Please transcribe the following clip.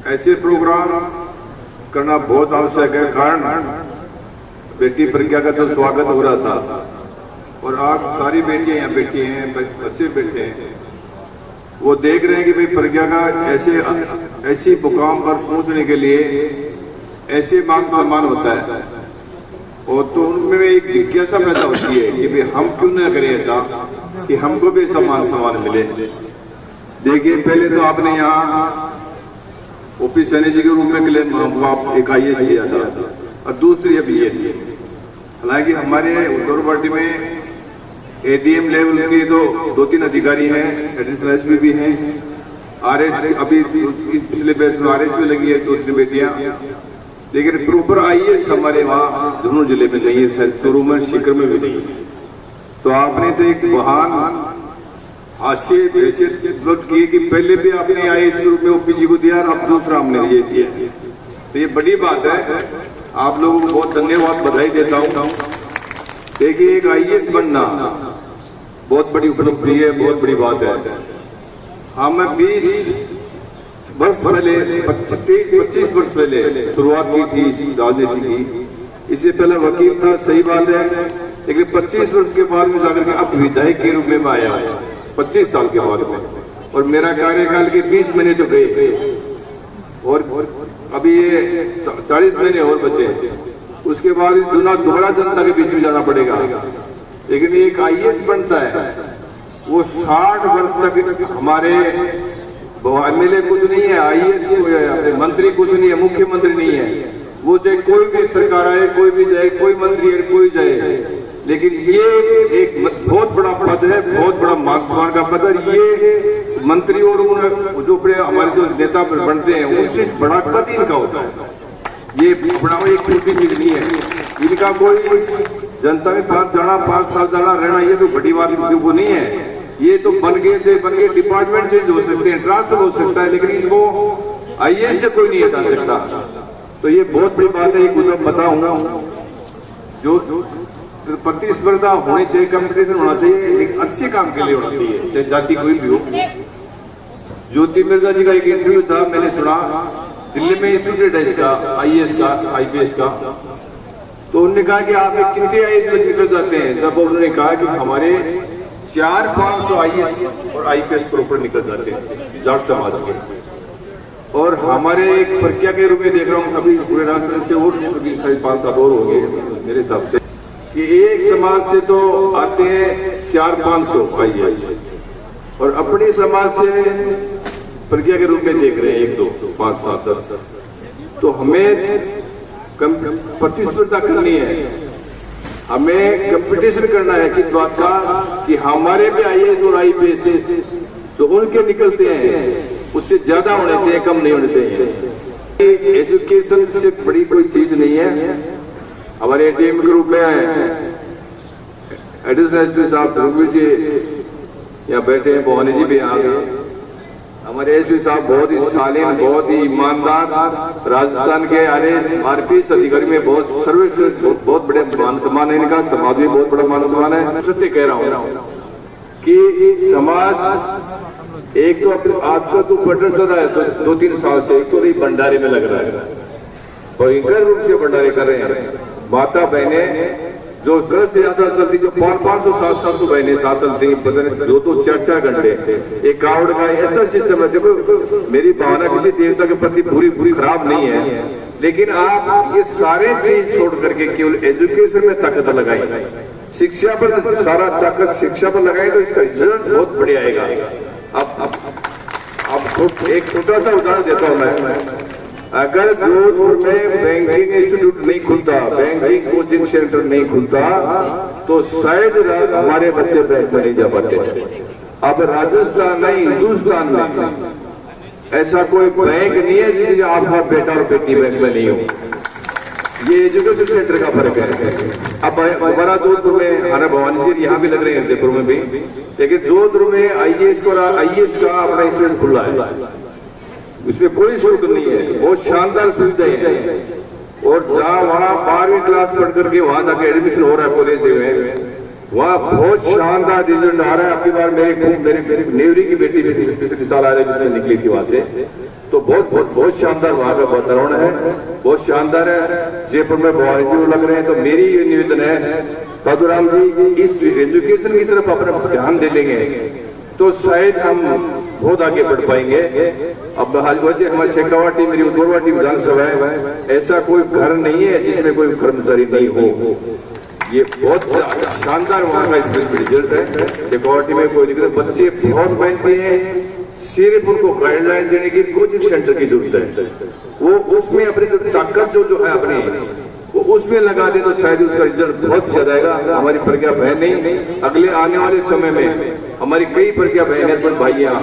ऐसे प्रोग्राम करना बहुत आवश्यक है। कारण बेटी प्रज्ञा का तो स्वागत हो रहा था और आज सारी बेटियां यहाँ बैठी हैं, बच्चे बैठे हैं, वो देख रहे हैं कि भाई प्रज्ञा का ऐसी मुकाम पर पहुंचने के लिए ऐसे मान सम्मान होता है, और तो उनमें एक जिज्ञासा पैदा होती है कि भाई हम क्यों न करें ऐसा कि हमको भी ऐसा मान सम्मान मिले। देखिए, पहले तो आपने यहाँ ओपी सैनी जी के रूप में एक IAS किया था और दूसरी अभी ये थी। हालांकि हमारे उद्धव पार्टी में ADM लेवल के तो 2-3 अधिकारी हैं, एडिशनल SP भी हैं, RS अभी पिछले बैच में RS में लगी है 2-3 बेटियां, लेकिन प्रॉपर IAS हमारे वहाँ दोनों जिले में नहीं है, चूरू में, सीकर में भी नहीं है। तो आपने तो एक महान हाशिए डेवलप किए कि पहले भी आपने IAS के रूप में OP जी को दिया और अब दूसरा हमने ये दिया, तो ये बड़ी बात है। आप लोगों को बहुत धन्यवाद, बधाई देता हूँ। देखिए, एक IAS बनना बहुत बड़ी उपलब्धि है, बहुत बड़ी बात है। हम 20 वर्ष पहले 25 वर्ष पहले शुरुआत की थी इस राजनीति की। इससे पहले वकील था, सही बात है, लेकिन 25 वर्ष के बाद में जाकर के अब विधायक के रूप में आया 25 साल के बाद में, और मेरा कार्यकाल के 20 महीने तो गए और अभी ये 40 महीने और बचे। उसके बाद दोबारा जनता के बीच में जाना पड़ेगा। लेकिन एक IAS बनता है, वो 60 वर्ष तक हमारे MLA कुछ नहीं है, IAS मंत्री कुछ नहीं है, मुख्यमंत्री नहीं है, वो चाहे कोई भी सरकार आए, कोई भी जाए, कोई मंत्री है, कोई जाए, लेकिन ये एक बहुत बड़ा पद है, बहुत बड़ा मान सम्मान का पद है। ये मंत्री और जो बड़े हमारे जो नेता बनते हैं उनसे बड़ा पद इनका होता है। ये बड़ा एक छोटी चीज नहीं है। इनका कोई जनता में 5 साल जाना रहना, ये तो बड़ी बात वो नहीं है। ये तो बन गए डिपार्टमेंट चेंज हो सकते हैं, ट्रांसफर हो सकता है, लेकिन इनको IAS से कोई नहीं हटा सकता। तो ये बहुत बड़ी बात है। ये कुछ बताऊंगा, जो प्रतिस्पर्धा होनी चाहिए, कंपटीशन होना चाहिए, एक अच्छे काम के लिए होना चाहिए, चाहे जाति कोई भी हो। ज्योति मिर्जा जी का एक इंटरव्यू था, मैंने सुना, दिल्ली में इंस्टीट्यूट है इसका, IAS का, IPS का, तो उन्होंने कहा कि आप कितने IAS में निकल जाते हैं? तब उन्होंने कहा कि हमारे 400-500 IAS और IPS प्रॉपर निकल जाते हैं जाट समाज के। और हमारे एक प्रज्ञा के रूप में देख रहा हूँ, अभी पूरे राष्ट्र से और 5 साल और होंगे मेरे हिसाब से, कि एक समाज से तो आते हैं 400-500 IAS, और अपने समाज से प्रज्ञा के रूप में देख रहे हैं 1-2, 5, 7, 10। तो हमें प्रतिस्पर्धा करनी है, हमें कंपटीशन करना है। किस बात का? कि हमारे भी IAS और IPS तो उनके निकलते हैं, उससे ज्यादा होने चाहिए, कम नहीं होने चाहिए। एजुकेशन से बड़ी कोई चीज नहीं है। हमारे ADM के रूप में एडिशनल SP साहब रघुवीर जी यहाँ बैठे हैं, भवानी जी भी यहाँ गए। हमारे SP साहब बहुत ही शालीन, बहुत ही ईमानदार, राजस्थान के RPS अधिकारी में बहुत सर्वश्रेष्ठ, बहुत बड़े मान सम्मान है इनका, समाज में बहुत बड़ा मान सम्मान है। सत्य कह रहा हूँ कि समाज एक तो आज का तो बटन चल रहा है, तो 2-3 साल से एक तो नहीं भंडारे में लग रहा है, भयंकर रूप से भंडारे कर रहे हैं। माता बहने जो 10 से ज्यादा चलती, जो 500-700 बहने साथ चलती, पता नहीं 2-4 घंटे एक कावड़ का ऐसा सिस्टम है। देखो, मेरी भावना किसी देवता के प्रति पूरी खराब नहीं है, लेकिन आप ये सारे चीज छोड़ करके केवल एजुकेशन में ताकत लगाएं, शिक्षा पर सारा ताकत शिक्षा पर लगाएं, तो इसका रिजल्ट बहुत बढ़िया आएगा। अब एक छोटा सा उदाहरण देता हूं मैं। अगर जोधपुर में बैंकिंग इंस्टीट्यूट नहीं खुलता, बैंकिंग कोचिंग सेंटर नहीं खुलता, तो शायद हमारे बच्चे बैंक में नहीं जा पाते। अब राजस्थान नहीं, हिंदुस्तान में ऐसा कोई बैंक नहीं है जिससे आपका बेटा और बेटी बैंक में नहीं हो। ये एजुकेशन सेंटर का फर्क है। अब हमारा जोधपुर में, हमारा भवानी जी यहाँ भी लग रहे हैं, जयपुर में भी, लेकिन जोधपुर में IAS का अपना इंस्टीट्यूट खुला है, उसमें कोई शुल्क नहीं है, बहुत शानदार सुविधाएं हैं। और जहाँ वहाँ 12वीं क्लास पढ़ करके वहां जाके एडमिशन हो रहा है कॉलेज में, वहाँ बहुत शानदार रिजल्ट आ रहा है। आपकी बार मेरे नेवरी की बेटी पिछले साल आ रही है, जिसमें निकली थी वहां से, तो बहुत शानदार वहां का वातावरण है, बहुत शानदार है। जयपुर में भवानी जी लग रहे हैं, तो मेरी ये निवेदन है साधुराम जी, इस एजुकेशन की तरफ अपना ध्यान दे लेंगे तो शायद हम बहुत आगे बढ़ पाएंगे। अब वैसे हमारे शेखावाटी, मेरी उदयवाटी विधानसभा है, ऐसा कोई घर नहीं है जिसमें कोई कर्मचारी नहीं हो। ये बहुत शानदार वहां का रिजल्ट है। शेखावाटी में कोई दिक्कत, बच्चे बहुत मेहनती हैं। सिर्फ उनको गाइडलाइन देने की कोचिंग सेंटर की जरूरत है, वो उसमें अपनी जो ताकत जो है अपनी वो उसमें लगा दे तो शायद उसका रिजल्ट बहुत ज्यादा आएगा। हमारी प्रज्ञा बहन नहीं, अगले आने वाले समय में हमारी कई प्रज्ञा बहनें भाइयां